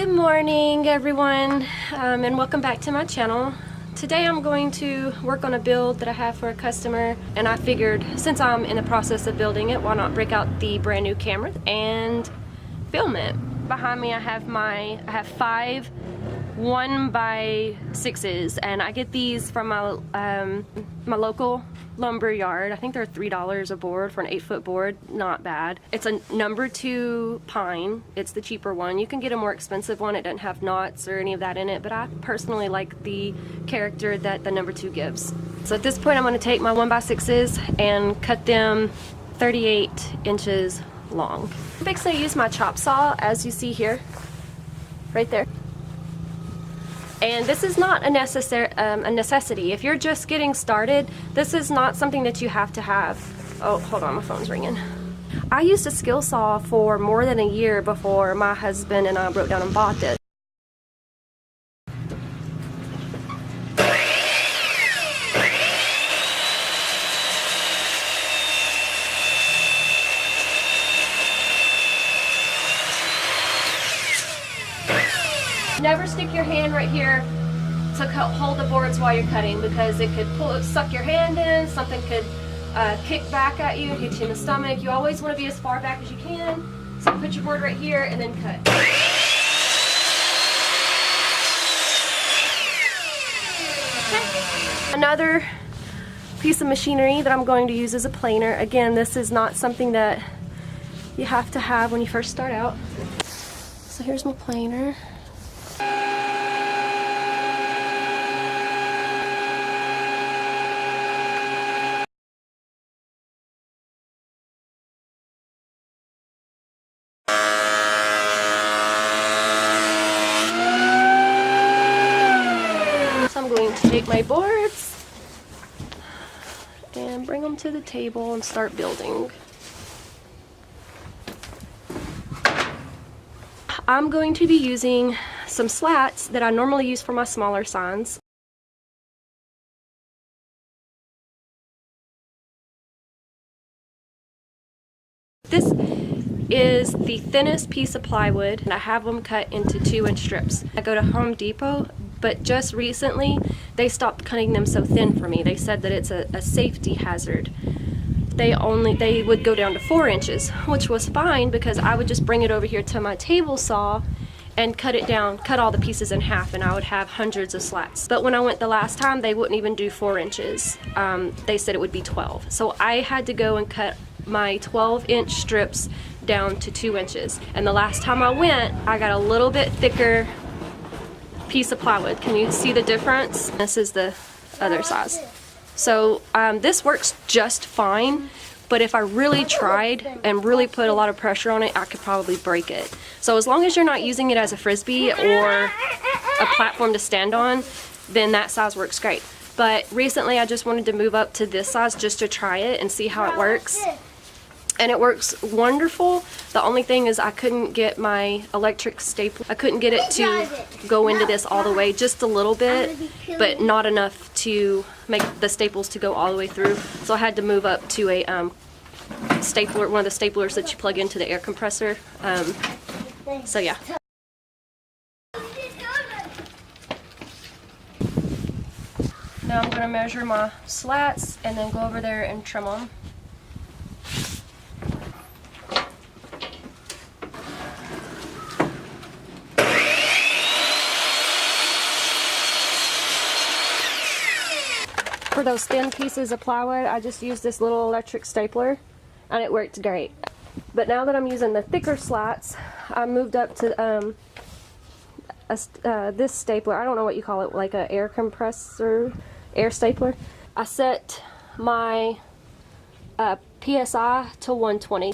Good morning everyone, and welcome back to my channel. Today I'm going to work on a build that I have for a customer, and I figured since I'm in the process of building it, why not break out the brand new camera and film it. Behind me I have five 1x6s, and I get these from my local lumber yard. I think they're $3 a board for an 8-foot board. Not bad. It's a number 2 pine. It's the cheaper one. You can get a more expensive one. It doesn't have knots or any of that in it, but I personally like the character that the number 2 gives. So at this point I'm going to take my 1x6s and cut them 38 inches long. Basically I use my chop saw, as you see here, right there. And this is not a necessity. If you're just getting started, this is not something that you have to have. Oh, hold on, my phone's ringing. I used a skill saw for more than a year before my husband and I broke down and bought this. Never stick your hand right here to hold the boards while you're cutting, because it could suck your hand in, something could kick back at you, hit you in the stomach. You always want to be as far back as you can. So put your board right here and then cut. Okay. Another piece of machinery that I'm going to use is a planer. Again, this is not something that you have to have when you first start out. So here's my planer. I'm going to take my boards and bring them to the table and start building. I'm going to be using some slats that I normally use for my smaller signs. This is the thinnest piece of plywood, and I have them cut into 2-inch strips. I go to Home Depot, but just recently they stopped cutting them so thin for me. They said that it's a safety hazard. They would go down to 4 inches, which was fine because I would just bring it over here to my table saw and cut it down, cut all the pieces in half, and I would have hundreds of slats. But when I went the last time, they wouldn't even do 4 inches. They said it would be 12. So I had to go and cut my 12-inch strips down to 2 inches. And the last time I went, I got a little bit thicker piece of plywood. Can you see the difference? This is the other size. So this works just fine, but if I really tried and really put a lot of pressure on it, I could probably break it. So as long as you're not using it as a frisbee or a platform to stand on, then that size works great. But recently I just wanted to move up to this size just to try it and see how it works. And it works wonderful. The only thing is I couldn't get my electric staple. I couldn't get it to go into this all the way, just a little bit, but not enough to make the staples to go all the way through. So I had to move up to a stapler, one of the staplers that you plug into the air compressor. So yeah. Now I'm going to measure my slats and then go over there and trim them. For those thin pieces of plywood, I just used this little electric stapler, and it worked great. But now that I'm using the thicker slats, I moved up to this stapler. I don't know what you call it, like an air compressor, air stapler. I set my PSI to 120.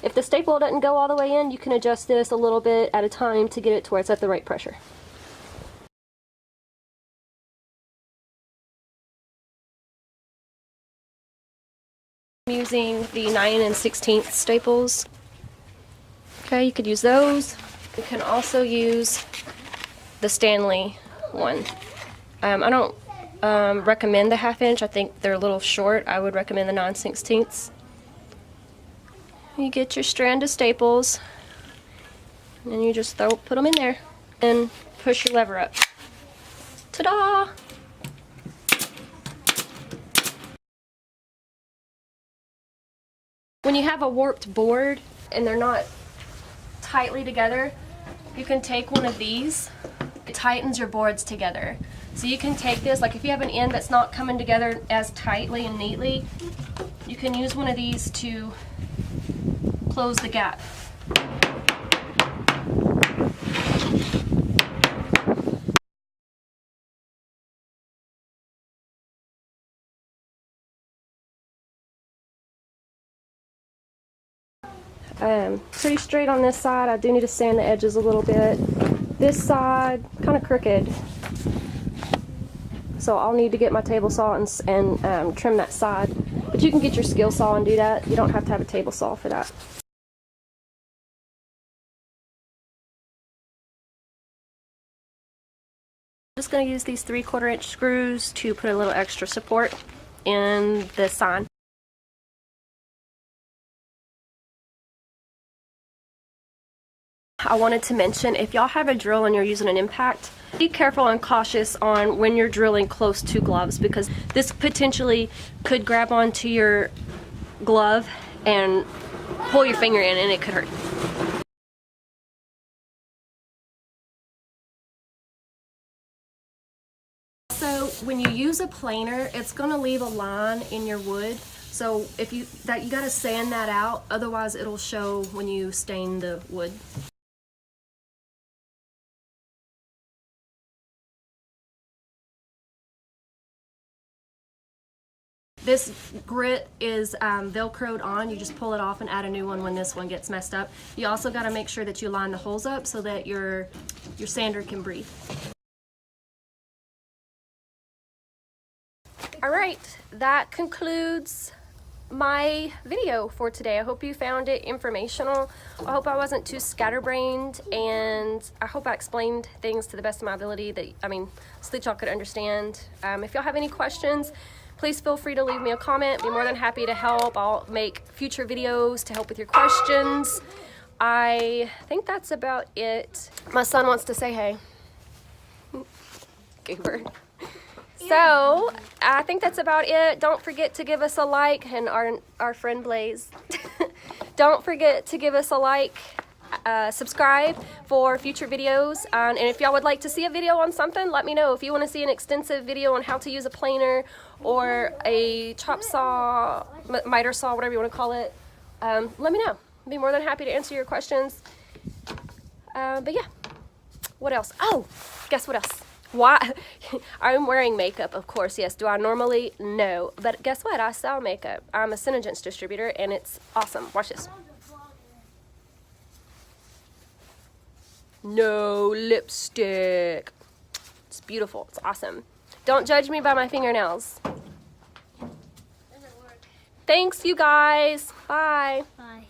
If the staple doesn't go all the way in, you can adjust this a little bit at a time to get it to where it's at the right pressure. I'm using the 9 16 staples. Okay, you could use those. You can also use the Stanley one. I don't recommend the 1/2 inch. I think they're a little short. I would recommend the 9 16. You get your strand of staples, and you just put them in there. and push your lever up. Ta-da! When you have a warped board and they're not tightly together, you can take one of these. It tightens your boards together. So you can take this, like if you have an end that's not coming together as tightly and neatly, you can use one of these to close the gap. Pretty straight on this side. I do need to sand the edges a little bit. This side, kind of crooked. So I'll need to get my table saw and trim that side. But you can get your skill saw and do that. You don't have to have a table saw for that. I'm just going to use these 3/4 inch screws to put a little extra support in the sign. I wanted to mention, if y'all have a drill and you're using an impact, be careful and cautious on when you're drilling close to gloves, because this potentially could grab onto your glove and pull your finger in and it could hurt. So when you use a planer, it's going to leave a line in your wood. So if you gotta sand that out, otherwise it'll show when you stain the wood. This grit is velcroed on. You just pull it off and add a new one when this one gets messed up. You also got to make sure that you line the holes up so that your sander can breathe. All right, that concludes my video for today. I hope you found it informational. I hope I wasn't too scatterbrained, and I hope I explained things to the best of my ability so that y'all could understand. If y'all have any questions, please feel free to leave me a comment. I'd be more than happy to help. I'll make future videos to help with your questions. I think that's about it. My son wants to say hey. Goober. So, I think that's about it. Don't forget to give us a like, and our friend Blaze. Don't forget to give us a like, subscribe for future videos, and if y'all would like to see a video on something, let me know. If you want to see an extensive video on how to use a planer or a chop saw, miter saw, whatever you want to call it, let me know. I'd be more than happy to answer your questions. But yeah, what else? Oh, guess what else? Why? I'm wearing makeup, of course, yes. Do I normally? No. But guess what? I sell makeup. I'm a Synergence distributor, and it's awesome. Watch this. No lipstick. It's beautiful. It's awesome. Don't judge me by my fingernails. Thanks, you guys. Bye. Bye.